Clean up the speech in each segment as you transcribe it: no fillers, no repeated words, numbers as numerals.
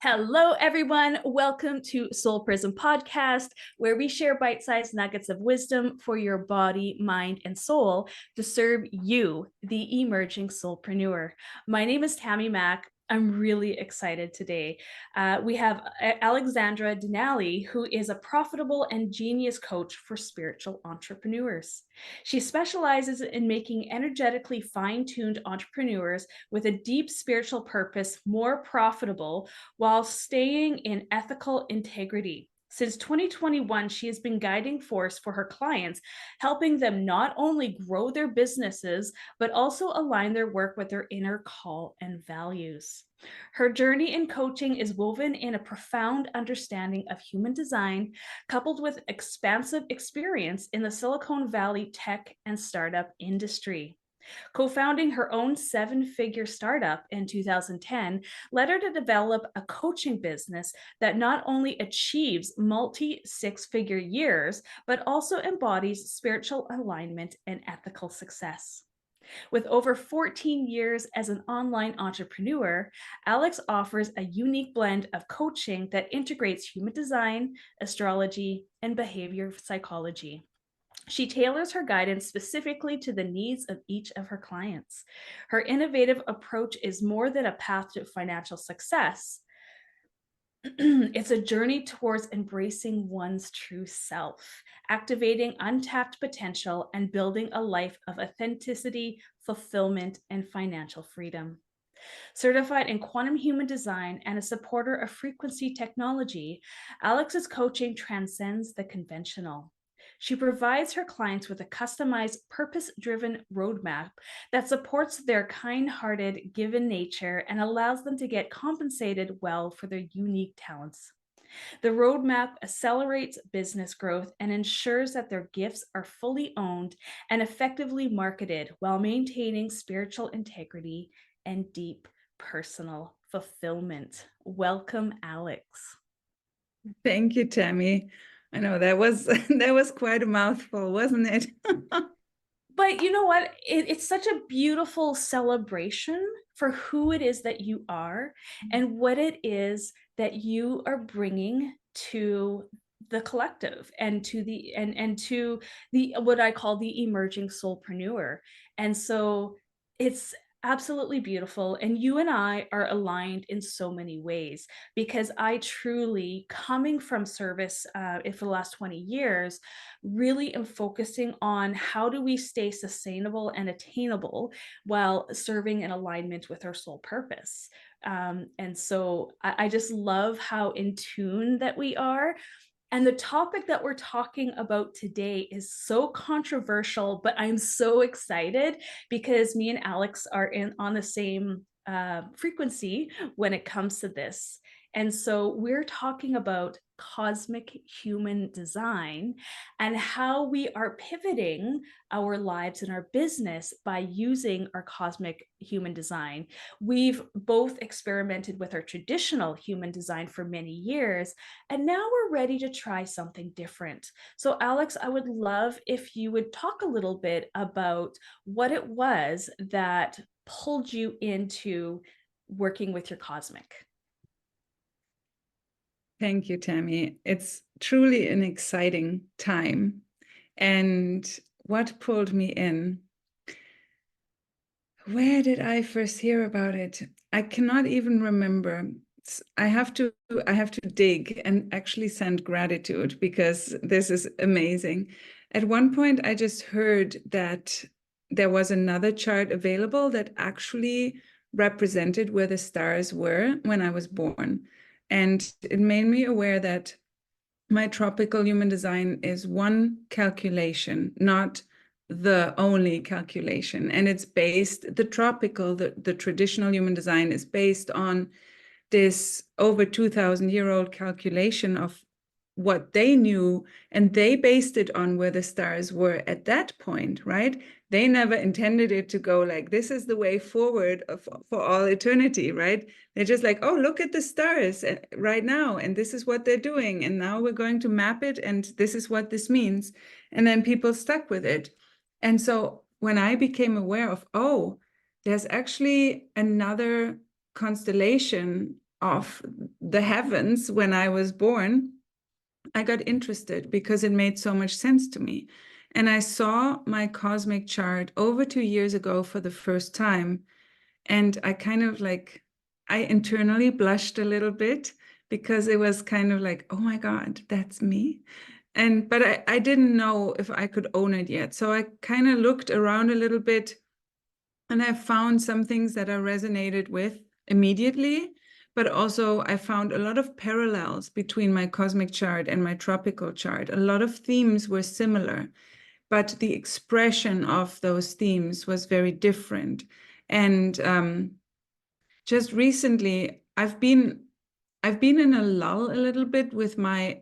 Hello, everyone. Welcome to Soulprism Podcast, where we share bite-sized nuggets of wisdom for your body, mind, and soul to serve you, the emerging soulpreneur. My name is Tammy Mack. I'm really excited today. We have Alexandra Denali, who is a profitable and genius coach for spiritual entrepreneurs. She specializes in making energetically fine-tuned entrepreneurs with a deep spiritual purpose more profitable while staying in ethical integrity. Since 2021, she has been guiding force for her clients, helping them not only grow their businesses, but also align their work with their inner call and values. Her journey in coaching is woven in a profound understanding of human design, coupled with expansive experience in the Silicon Valley tech and startup industry. Co-founding her own seven-figure startup in 2010 led her to develop a coaching business that not only achieves multi-six-figure years, but also embodies spiritual alignment and ethical success. With over 14 years as an online entrepreneur, Alex offers a unique blend of coaching that integrates human design, astrology, and behavior psychology. She tailors her guidance specifically to the needs of each of her clients. Her innovative approach is more than a path to financial success. It's a journey towards embracing one's true self, activating untapped potential, and building a life of authenticity, fulfillment, and financial freedom. Certified in quantum human design and a supporter of frequency technology, Alex's coaching transcends the conventional. She provides her clients with a customized, purpose-driven roadmap that supports their kind-hearted, given nature and allows them to get compensated well for their unique talents. The roadmap accelerates business growth and ensures that their gifts are fully owned and effectively marketed while maintaining spiritual integrity and deep personal fulfillment. Welcome, Alex. Thank you, Tammy. I know that was quite a mouthful, wasn't it? But you know what? It's such a beautiful celebration for who it is that you are and what it is that you are bringing to the collective and to the what I call the emerging soulpreneur. And so it's absolutely beautiful. And you and I are aligned in so many ways because I truly, coming from service for the last 20 years, really am focusing on how do we stay sustainable and attainable while serving in alignment with our soul purpose. And so I just love how in tune that we are. And the topic that we're talking about today is so controversial, but I'm so excited because me and Alex are on the same frequency when it comes to this. And so we're talking about cosmic human design and how we are pivoting our lives and our business by using our cosmic human design. We've both experimented with our traditional human design for many years, and now we're ready to try something different. So Alex, I would love if you would talk a little bit about what it was that pulled you into working with your cosmic. Thank you, Tammy. It's truly an exciting time. And what pulled me in? Where did I first hear about it? I cannot even remember. I have to dig and actually send gratitude because this is amazing. At one point, I just heard that there was another chart available that actually represented where the stars were when I was born. And it made me aware that my tropical human design is one calculation, not the only calculation. And it's based, the traditional human design is based on this over 2,000-year-old calculation of what they knew, and they based it on where the stars were at that point, right? They never intended it to go like, this is the way forward for all eternity, right? They're just like, oh, look at the stars right now, and this is what they're doing, and now we're going to map it, and this is what this means. And then people stuck with it. And so when I became aware of, oh, there's actually another constellation of the heavens when I was born, I got interested because it made so much sense to me. And I saw my cosmic chart over 2 years ago for the first time. And I kind of like, I internally blushed a little bit because it was kind of like, oh my God, that's me. But I didn't know if I could own it yet. So I kind of looked around a little bit, and I found some things that I resonated with immediately, but also I found a lot of parallels between my cosmic chart and my tropical chart. A lot of themes were similar, but the expression of those themes was very different. And just recently, I've been in a lull a little bit with my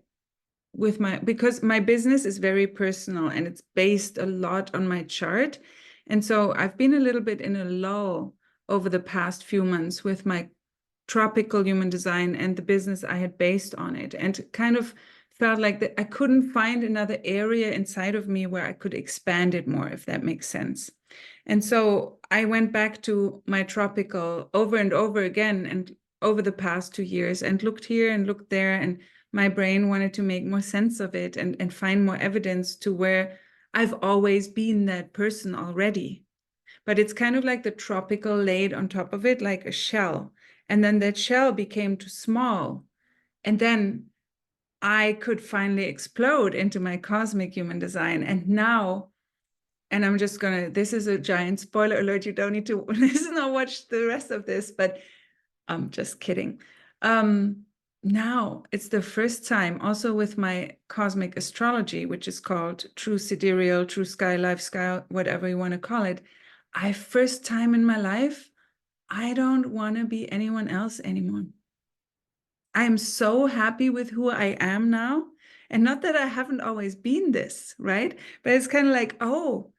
because my business is very personal and it's based a lot on my chart. And so I've been a little bit in a lull over the past few months with my tropical human design and the business I had based on it, and kind of felt like that I couldn't find another area inside of me where I could expand it more, if that makes sense. And so I went back to my tropical over and over again, and over the past 2 years, and looked here and looked there, and my brain wanted to make more sense of it and find more evidence to where I've always been that person already. But it's kind of like the tropical laid on top of it, like a shell. And then that shell became too small. And then I could finally explode into my cosmic human design. And now, and I'm just going to, this is a giant spoiler alert. You don't need to listen or watch the rest of this, but I'm just kidding. Now it's the first time also with my cosmic astrology, which is called True Siderial, True Sky, Life Sky, whatever you want to call it. First time in my life, I don't want to be anyone else anymore. I am so happy with who I am now. And not that I haven't always been this, right? But it's kind of like, oh,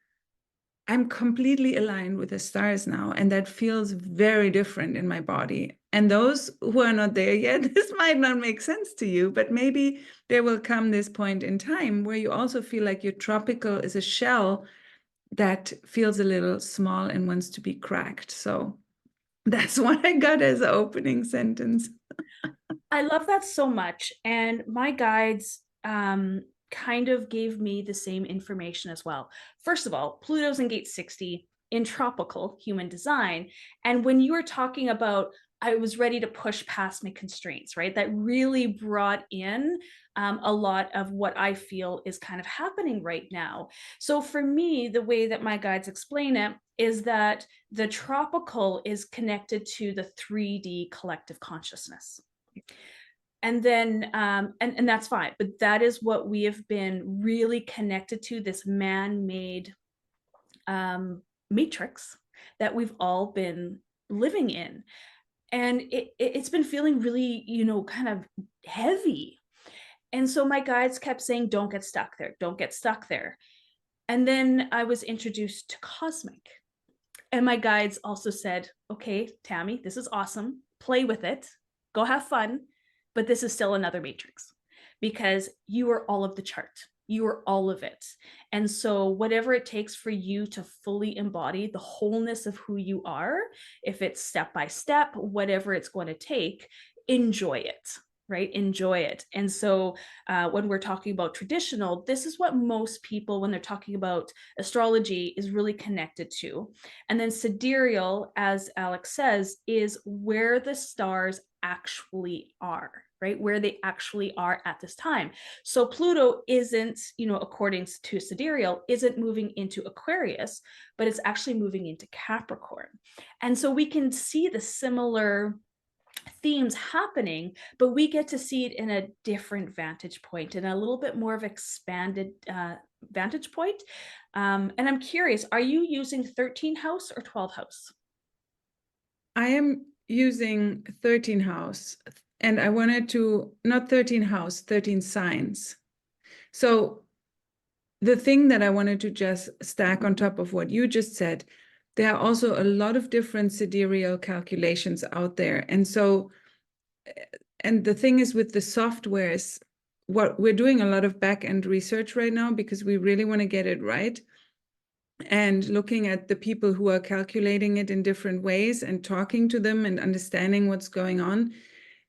I'm completely aligned with the stars now, and that feels very different in my body. And those who are not there yet, this might not make sense to you, but maybe there will come this point in time where you also feel like your tropical is a shell that feels a little small and wants to be cracked. So that's what I got as an opening sentence. I love that so much. And my guides kind of gave me the same information as well. First of all, Pluto's in gate 60 in tropical human design. And when you were talking about, I was ready to push past my constraints, right? That really brought in a lot of what I feel is kind of happening right now. So for me, the way that my guides explain it is that the tropical is connected to the 3D collective consciousness. And then and that's fine, but that is what we have been really connected to, this man-made matrix that we've all been living in. And it's been feeling really, kind of heavy. And so my guides kept saying, don't get stuck there, don't get stuck there. And then I was introduced to cosmic, and my guides also said, okay, Tammy, this is awesome, play with it, go have fun, but this is still another matrix, because you are all of the chart. You are all of it. And so whatever it takes for you to fully embody the wholeness of who you are, if it's step by step, whatever it's going to take, enjoy it, right? Enjoy it. And so when we're talking about traditional, this is what most people, when they're talking about astrology, is really connected to. And then sidereal, as Alex says, is where the stars actually are, right? Where they actually are at this time. So Pluto isn't, according to sidereal, isn't moving into Aquarius, but it's actually moving into Capricorn. And so we can see the similar themes happening, but we get to see it in a different vantage point and a little bit more of expanded vantage point. And I'm curious, are you using 13 house or 12 house? I am using 13 house, and I wanted to, not 13 house, 13 signs. So the thing that I wanted to just stack on top of what you just said, there are also a lot of different sidereal calculations out there. And so, and the thing is with the softwares, what we're doing a lot of back-end research right now because we really want to get it right. And looking at the people who are calculating it in different ways and talking to them and understanding what's going on.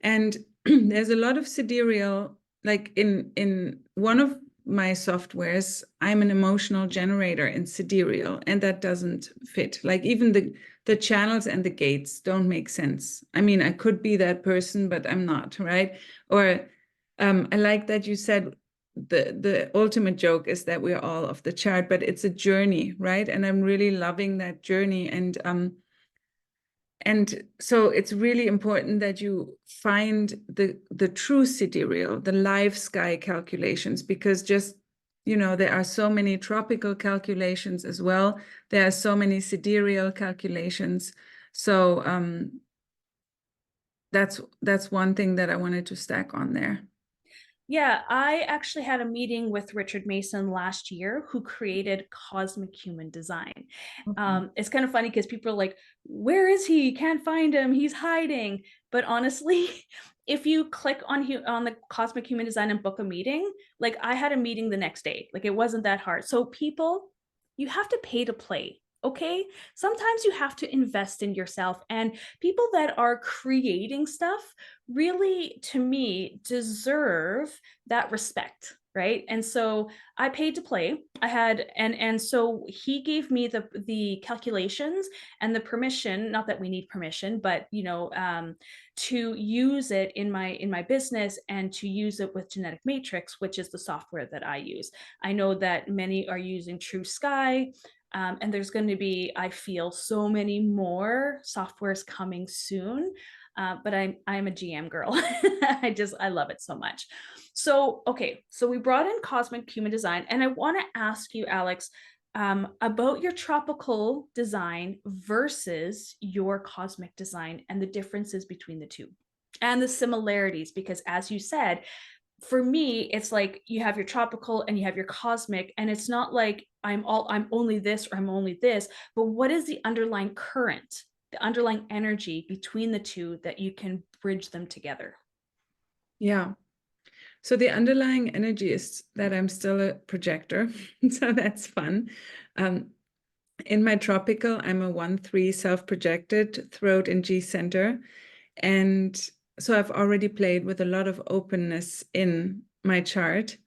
And there's a lot of sidereal, like in one of my softwares, I'm an emotional generator in sidereal, and that doesn't fit. Like even the channels and the gates don't make sense. I mean, I could be that person, but I'm not, right? Or I like that you said the ultimate joke is that we're all off the chart, but it's a journey, right? And I'm really loving that journey. And so it's really important that you find the true sidereal, the live sky calculations, because just, there are so many tropical calculations as well. There are so many sidereal calculations. So that's one thing that I wanted to stack on there. Yeah, I actually had a meeting with Richard Mason last year, who created Cosmic Human Design. It's kind of funny because people are like, where is he? Can't find him. He's hiding. But honestly, if you click on the Cosmic Human Design and book a meeting, like I had a meeting the next day. Like it wasn't that hard. So people, you have to pay to play. Okay. Sometimes you have to invest in yourself, and people that are creating stuff really, to me, deserve that respect, right? And so I paid to play. I had, and so he gave me the calculations and the permission, not that we need permission, but to use it in my business and to use it with Genetic Matrix, which is the software that I use. I know that many are using True Sky. And there's going to be, I feel, so many more softwares coming soon. But I'm a GM girl. I love it so much. So, okay, so we brought in Cosmic Human Design, and I want to ask you, Alex, about your tropical design versus your cosmic design and the differences between the two and the similarities, because as you said, for me, it's like you have your tropical and you have your cosmic, and it's not like I'm only this or I'm only this, but what is the underlying current, the underlying energy between the two that you can bridge them together? Yeah. So the underlying energy is that I'm still a projector. So that's fun. In my tropical, I'm a 1-3 self-projected, throat and G center. And so I've already played with a lot of openness in my chart.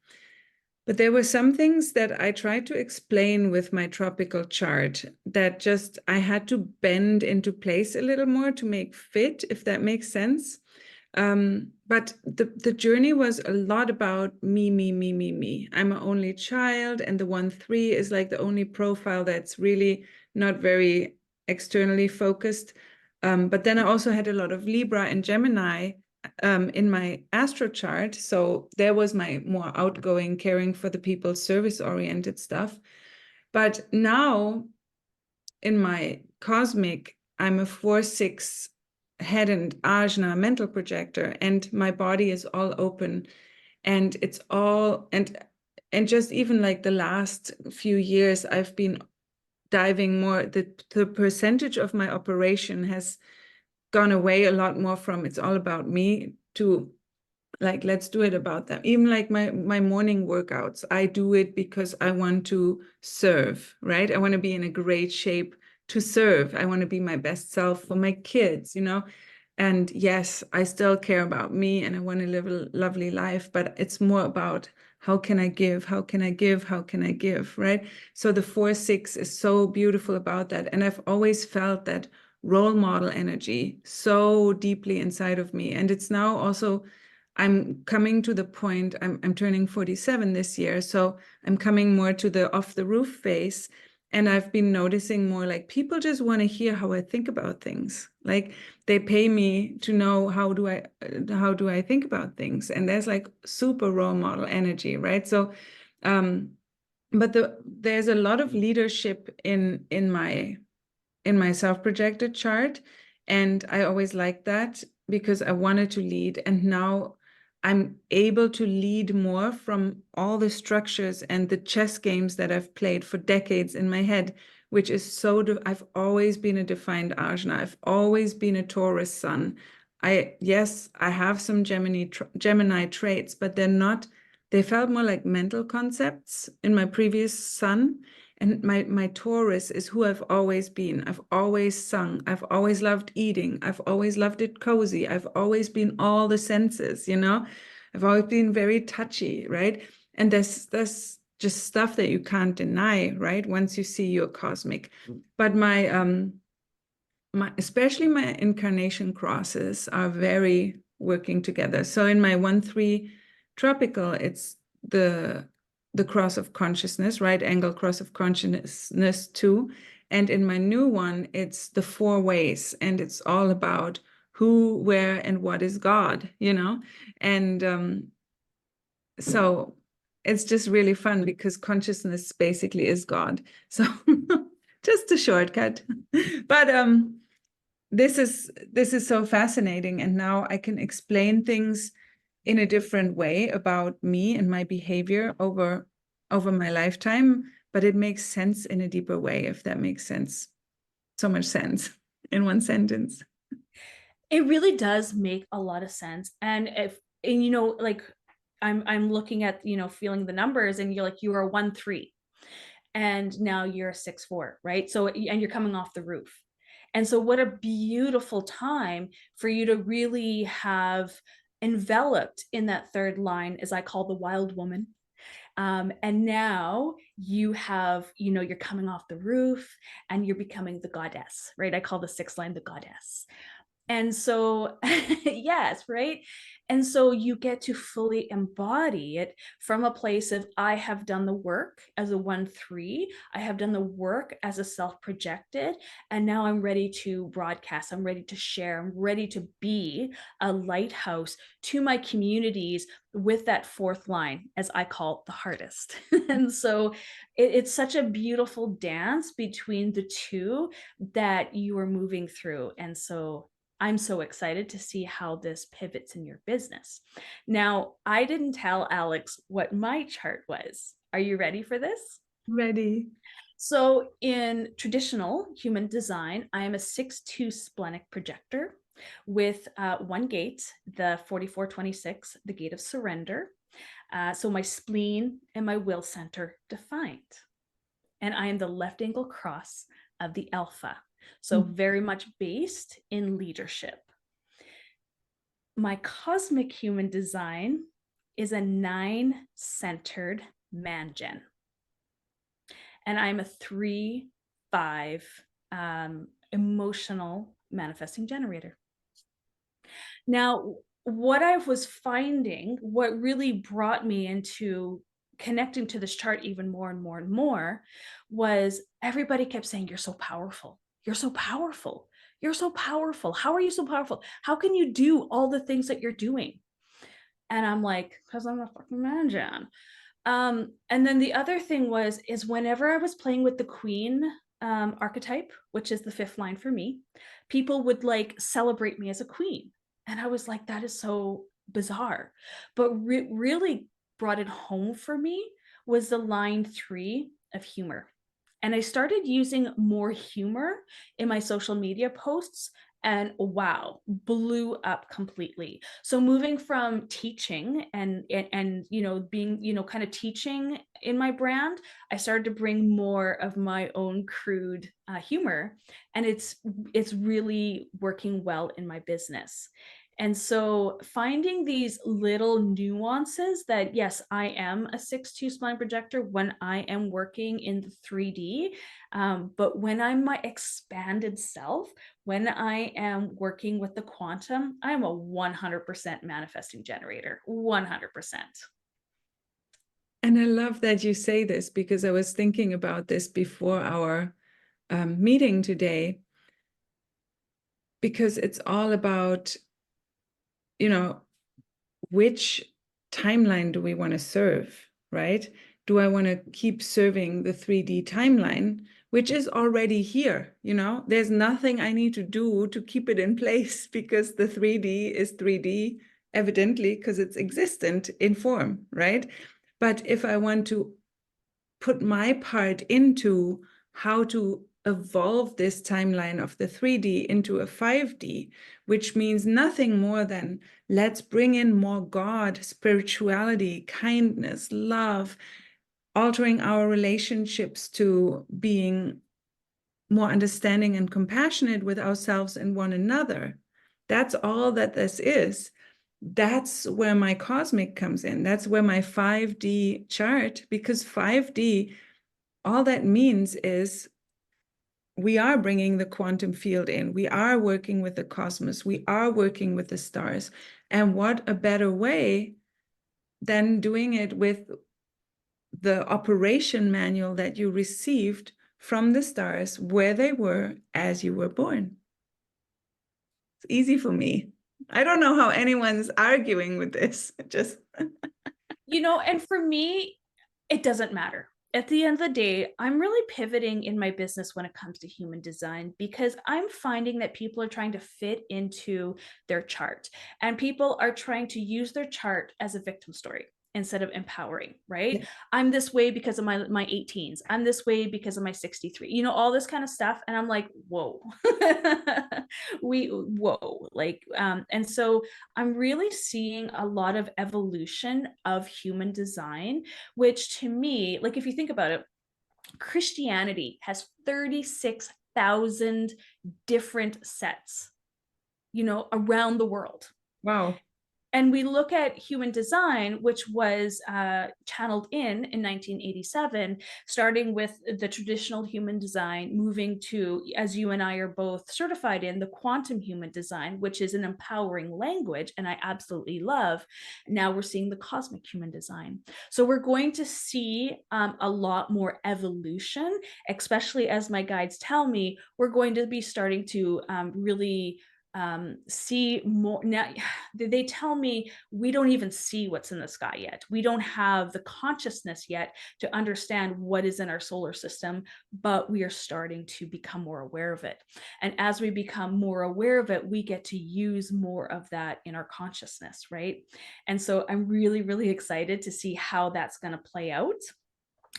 But there were some things that I tried to explain with my tropical chart that just I had to bend into place a little more to make fit, if that makes sense. But the journey was a lot about me, me, me, me, me. I'm an only child, and the 1-3 is like the only profile that's really not very externally focused. But then I also had a lot of Libra and Gemini in my astro chart. So there was my more outgoing, caring for the people, service-oriented stuff. But now in my cosmic, I'm a 4-6 head and ajna mental projector, and my body is all open, and it's all, and just even like the last few years, I've been diving more, the percentage of my operation has gone away a lot more from it's all about me to like, let's do it about them. Even like my morning workouts, I do it because I want to serve, right? I want to be in a great shape to serve. I want to be my best self for my kids, And yes, I still care about me and I want to live a lovely life, but it's more about how can I give? How can I give? How can I give? Right? So the 4-6 is so beautiful about that. And I've always felt that role model energy so deeply inside of me. And it's now also, I'm coming to the point, I'm turning 47 this year. So I'm coming more to the off the roof phase. And I've been noticing more like people just want to hear how I think about things. Like they pay me to know how do I think about things. And there's like super role model energy, right? So, but there's a lot of leadership in my self-projected chart. And I always liked that because I wanted to lead. And now I'm able to lead more from all the structures and the chess games that I've played for decades in my head, which is I've always been a defined ajna. I've always been a Taurus sun. Yes, I have some Gemini traits, but they felt more like mental concepts in my previous sun. And my Taurus is who I've always been. I've always sung. I've always loved eating. I've always loved it cozy. I've always been all the senses, you know? I've always been very touchy, right? And there's just stuff that you can't deny, right? Once you see your cosmic. But especially my incarnation crosses are very working together. So in my 1-3 tropical, it's the cross of consciousness, right angle cross of consciousness 2. And in my new one, it's the 4 ways, and it's all about who, where, and what is God, you know? And so it's just really fun because consciousness basically is God. So just a shortcut. But this is so fascinating, and now I can explain things in a different way about me and my behavior over my lifetime, but it makes sense in a deeper way, if that makes sense. So much sense in one sentence. It really does make a lot of sense. And you know, like I'm looking at, you know, feeling the numbers, and you're like, you are 1-3 and now you're 6-4, right? So, and you're coming off the roof. And so what a beautiful time for you to really have enveloped in that third line, as I call the wild woman. And now you have, you know, you're coming off the roof and you're becoming the goddess, right? I call the 6th line the goddess. And so, yes, right? And so you get to fully embody it from a place of, I have done the work as a 1-3, I have done the work as a self-projected, and now I'm ready to broadcast, I'm ready to share, I'm ready to be a lighthouse to my communities with that 4th line, as I call the hardest. And so it's such a beautiful dance between the two that you are moving through. And so I'm so excited to see how this pivots in your business. Now, I didn't tell Alex what my chart was. Are you ready for this? Ready. So in traditional human design, I am a 6-2 splenic projector with 1 gate, the 4426, the gate of surrender. So my spleen and my will center defined. And I am the left angle cross of the alpha. So very much based in leadership. My cosmic human design is a 9-centered man-gen. And I'm a 3-5 emotional manifesting generator. Now, what I was finding, what really brought me into connecting to this chart even more and more and more, was everybody kept saying, you're so powerful. You're so powerful. You're so powerful. How are you so powerful? How can you do all the things that you're doing? And I'm like, because I'm a fucking man-gen. And then the other thing is whenever I was playing with the queen archetype, which is the 5th line for me, people would like celebrate me as a queen. And I was like, that is so bizarre. But really brought it home for me was the line 3 of humor. And I started using more humor in my social media posts, and wow, blew up completely. So moving from teaching and you know, being, you know, kind of teaching in my brand, I started to bring more of my own crude humor, and it's really working well in my business. And so finding these little nuances that, yes, I am a 6-2 spline projector when I am working in the 3D, but when I'm my expanded self, when I am working with the quantum, I'm a 100% manifesting generator, 100%. And I love that you say this, because I was thinking about this before our meeting today, because it's all about, you know, which timeline do we want to serve, right? Do I want to keep serving the 3D timeline, which is already here? You know, there's nothing I need to do to keep it in place, because the 3D is 3D, evidently, because it's existent in form, right? But if I want to put my part into how to evolve this timeline of the 3D into a 5D, which means nothing more than let's bring in more God, spirituality, kindness, love, altering our relationships to being more understanding and compassionate with ourselves and one another. That's all that this is. That's where my cosmic comes in. That's where my 5D chart, because 5D, all that means is we are bringing the quantum field in. We are working with the cosmos. We are working with the stars. And what a better way than doing it with the operation manual that you received from the stars where they were as you were born. It's easy for me. I don't know how anyone's arguing with this. Just and for me, it doesn't matter. At the end of the day, I'm really pivoting in my business when it comes to human design, because I'm finding that people are trying to fit into their chart, and people are trying to use their chart as a victim story instead of empowering, right? Yeah. I'm this way because of my 18s. I'm this way because of my 63, all this kind of stuff. And I'm like, whoa, and so I'm really seeing a lot of evolution of human design, which to me, like, if you think about it, Christianity has 36,000 different sets, around the world. Wow. And we look at human design, which was channeled in 1987, starting with the traditional human design, moving to, as you and I are both certified in, the quantum human design, which is an empowering language, and I absolutely love. Now we're seeing the cosmic human design. So we're going to see a lot more evolution, especially as my guides tell me, we're going to be starting to really see more. Now they tell me we don't even see what's in the sky yet. We don't have the consciousness yet to understand what is in our solar system, but we are starting to become more aware of it. And as we become more aware of it, we get to use more of that in our consciousness, right? And so I'm really, really excited to see how that's going to play out.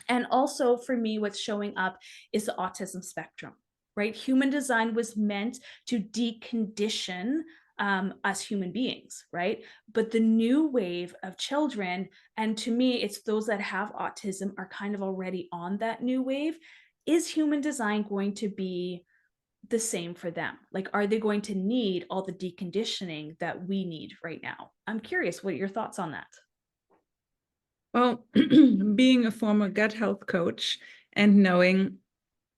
And also for me, what's showing up is the autism spectrum. Right? Human design was meant to decondition us human beings, right? But the new wave of children, and to me, it's those that have autism are kind of already on that new wave. Is human design going to be the same for them? Like, are they going to need all the deconditioning that we need right now? I'm curious, what are your thoughts on that? Well, being a former gut health coach and knowing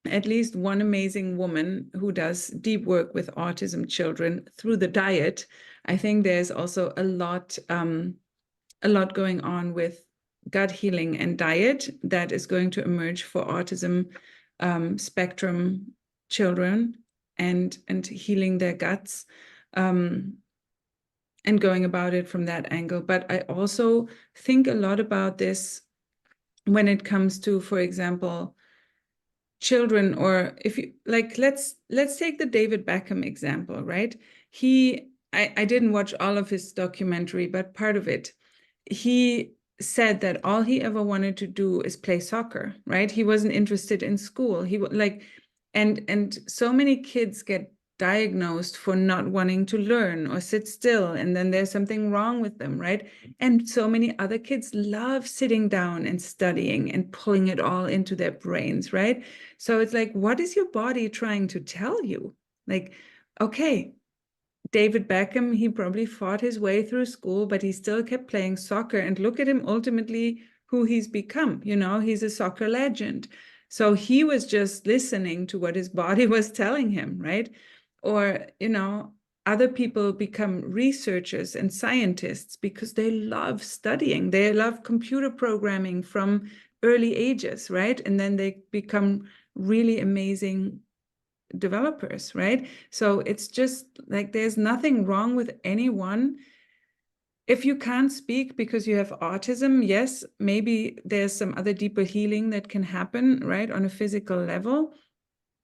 at least one amazing woman who does deep work with autism children through the diet, I think there's also a lot going on with gut healing and diet that is going to emerge for autism spectrum children and healing their guts and going about it from that angle. But I also think a lot about this when it comes to, for example, children, or if you like, let's take the David Beckham example, right? I didn't watch all of his documentary, but part of it, he said that all he ever wanted to do is play soccer, right? He wasn't interested in school. He like, and so many kids get diagnosed for not wanting to learn or sit still, and then there's something wrong with them, right? And so many other kids love sitting down and studying and pulling it all into their brains, right? So it's like, what is your body trying to tell you? Like, okay, David Beckham, he probably fought his way through school, but he still kept playing soccer, and look at him ultimately who he's become. He's a soccer legend. So he was just listening to what his body was telling him, right? Or, other people become researchers and scientists because they love studying. They love computer programming from early ages, right? And then they become really amazing developers, right? So it's just like, there's nothing wrong with anyone. If you can't speak because you have autism, yes, maybe there's some other deeper healing that can happen, right, on a physical level.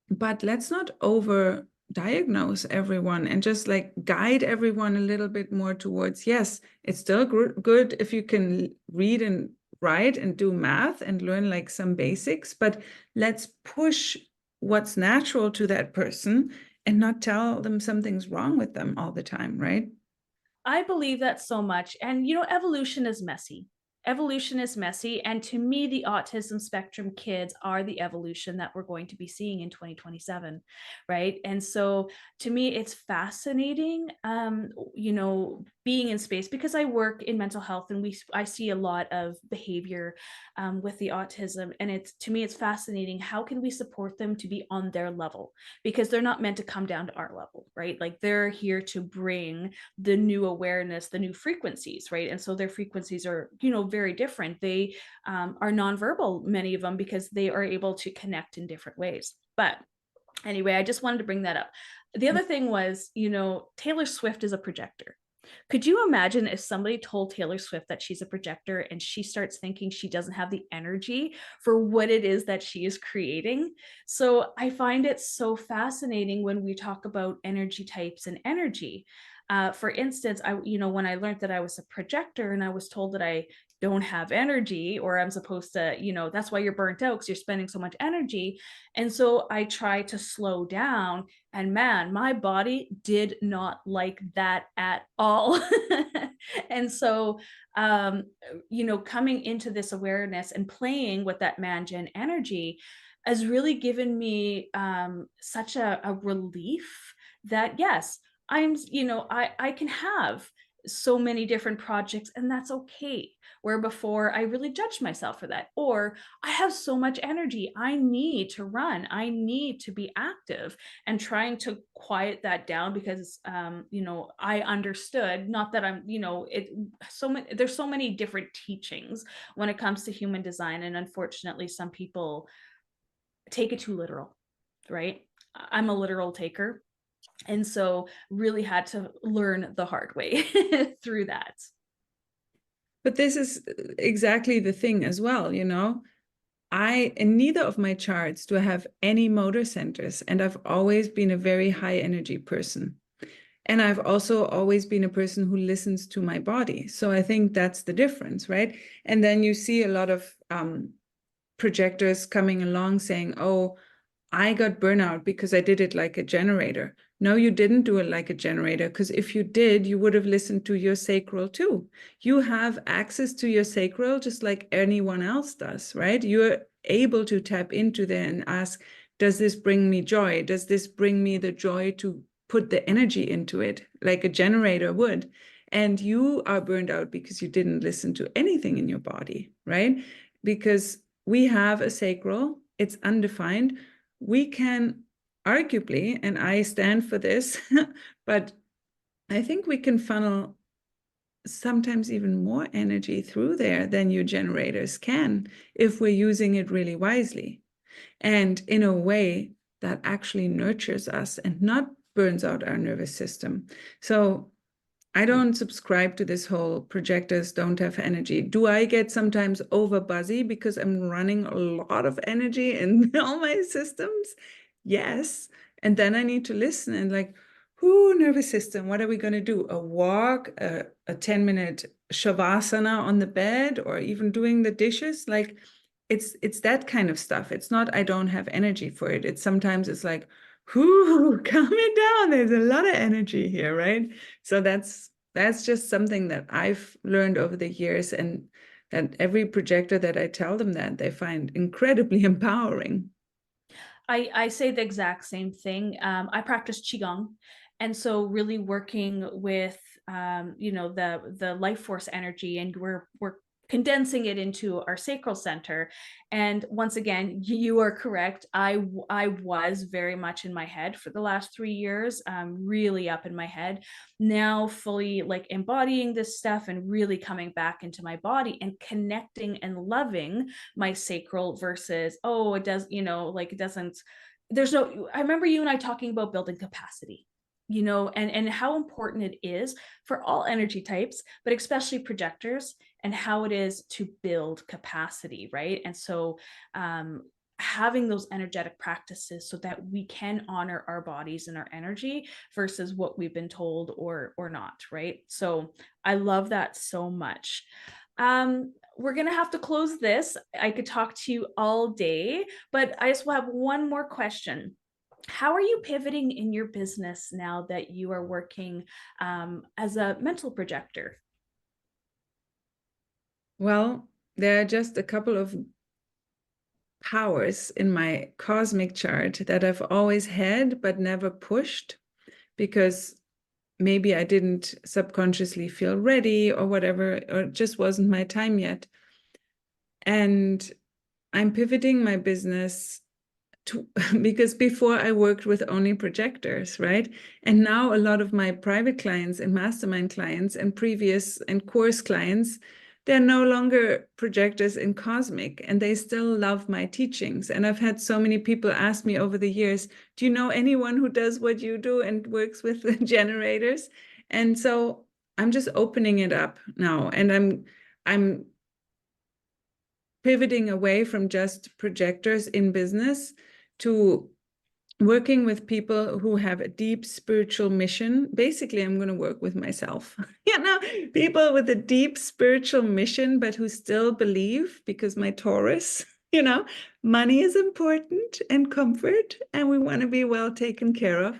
But let's not over diagnose everyone and just like guide everyone a little bit more towards, yes, it's still good if you can read and write and do math and learn like some basics, but let's push what's natural to that person and not tell them something's wrong with them all the time, right? I believe that so much. And, evolution is messy. evolution is messy. And to me, the autism spectrum kids are the evolution that we're going to be seeing in 2027, right? And so to me, it's fascinating, being in space, because I work in mental health, and I see a lot of behavior with the autism. And to me, it's fascinating. How can we support them to be on their level? Because they're not meant to come down to our level, right? Like, they're here to bring the new awareness, the new frequencies, right? And so their frequencies are, very different. They are nonverbal, many of them, because they are able to connect in different ways. But anyway, I just wanted to bring that up. The other thing was, Taylor Swift is a projector. Could you imagine if somebody told Taylor Swift that she's a projector, and she starts thinking she doesn't have the energy for what it is that she is creating? So I find it so fascinating when we talk about energy types and energy. For instance, when I learned that I was a projector, and I was told that I don't have energy, or I'm supposed to, that's why you're burnt out, because you're spending so much energy. And so I try to slow down, and man, my body did not like that at all. And so, coming into this awareness and playing with that man-gen energy has really given me such a relief that, yes, I can have so many different projects, and that's okay. Where before I really judged myself for that, or I have so much energy, I need to run, I need to be active, and trying to quiet that down, because I understood, not that I'm, there's so many different teachings when it comes to human design, and unfortunately some people take it too literal, right? I'm a literal taker. And so really had to learn the hard way through that. But this is exactly the thing as well, in neither of my charts do I have any motor centers, and I've always been a very high energy person. And I've also always been a person who listens to my body. So I think that's the difference, right? And then you see a lot of projectors coming along saying, oh, I got burnout because I did it like a generator. No, you didn't do it like a generator, because if you did, you would have listened to your sacral too. You have access to your sacral just like anyone else does, right? You're able to tap into there and ask, does this bring me joy? Does this bring me the joy to put the energy into it like a generator would? And you are burned out because you didn't listen to anything in your body, right? Because we have a sacral, it's undefined. We can arguably, and I stand for this, but I think we can funnel sometimes even more energy through there than your generators can if we're using it really wisely, and in a way that actually nurtures us and not burns out our nervous system. So I don't subscribe to this whole projectors don't have energy. Do I get sometimes over buzzy because I'm running a lot of energy in all my systems? Yes. And then I need to listen and like, nervous system, what are we going to do? A walk, a 10-minute shavasana on the bed, or even doing the dishes? Like, it's that kind of stuff. It's not I don't have energy for it. It's sometimes it's like, calm it down. There's a lot of energy here, right? So that's just something that I've learned over the years, and that every projector that I tell them that, they find incredibly empowering. I say the exact same thing. I practice Qigong. And so really working with, the life force energy, and we're condensing it into our sacral center. And once again, you are correct. I was very much in my head for the last 3 years, really up in my head. Now fully like embodying this stuff and really coming back into my body and connecting and loving my sacral versus, it does, it doesn't, I remember you and I talking about building capacity, and how important it is for all energy types, but especially projectors, and how it is to build capacity, right? And so having those energetic practices so that we can honor our bodies and our energy versus what we've been told or not, right? So I love that so much. We're going to have to close this. I could talk to you all day, but I just will have one more question. How are you pivoting in your business now that you are working as a mental projector? Well, there are just a couple of powers in my cosmic chart that I've always had but never pushed, because maybe I didn't subconsciously feel ready or whatever, or it just wasn't my time yet. And I'm pivoting my business to, because before I worked with only projectors, right? And now a lot of my private clients and mastermind clients and previous and course clients, they're no longer projectors in cosmic, and they still love my teachings. And I've had so many people ask me over the years, do you know anyone who does what you do and works with the generators? And so I'm just opening it up now, and I'm pivoting away from just projectors in business to working with people who have a deep spiritual mission. Basically, I'm going to work with myself, people with a deep spiritual mission, but who still believe, because my Taurus, money is important and comfort, and we want to be well taken care of,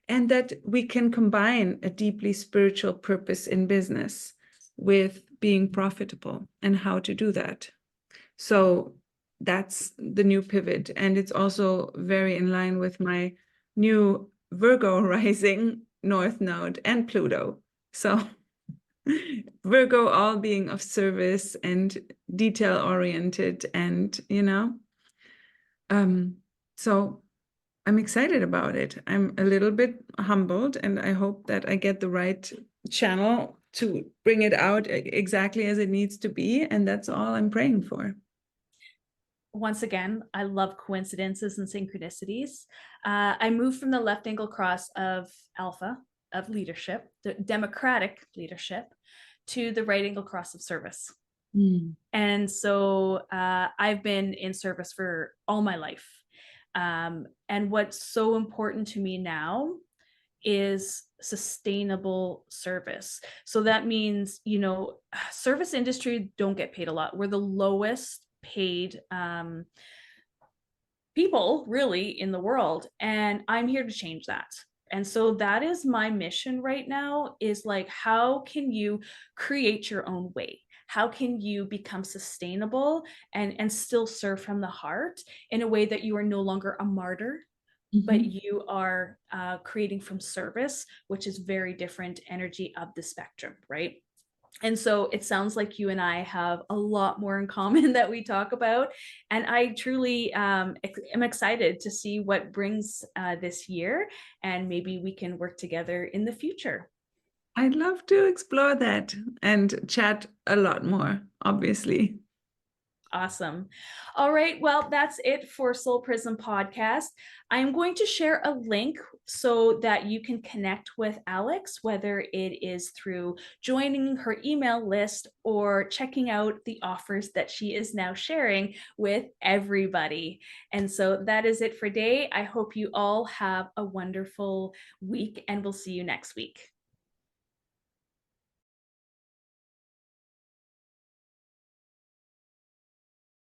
and that we can combine a deeply spiritual purpose in business with being profitable, and how to do that. So that's the new pivot. And it's also very in line with my new Virgo rising North Node and Pluto. So Virgo all being of service and detail oriented, and so I'm excited about it. I'm a little bit humbled, and I hope that I get the right channel to bring it out exactly as it needs to be. And that's all I'm praying for. Once again, I love coincidences and synchronicities. I moved from the left angle cross of Alpha, of leadership, the democratic leadership, to the right angle cross of service. And so I've been in service for all my life. And what's so important to me now is sustainable service. So that means, service industry don't get paid a lot. We're the lowest paid people really in the world, and I'm here to change that. And so that is my mission right now, is like, how can you create your own way? How can you become sustainable and still serve from the heart in a way that you are no longer a martyr, but you are creating from service, which is very different energy of the spectrum, right? And so it sounds like you and I have a lot more in common that we talk about. And I truly am excited to see what brings this year, and maybe we can work together in the future. I'd love to explore that and chat a lot more, obviously. Awesome. All right. Well, that's it for Soulprism Podcast. I'm going to share a link so that you can connect with Alex, whether it is through joining her email list or checking out the offers that she is now sharing with everybody. And so that is it for today. I hope you all have a wonderful week, and we'll see you next week.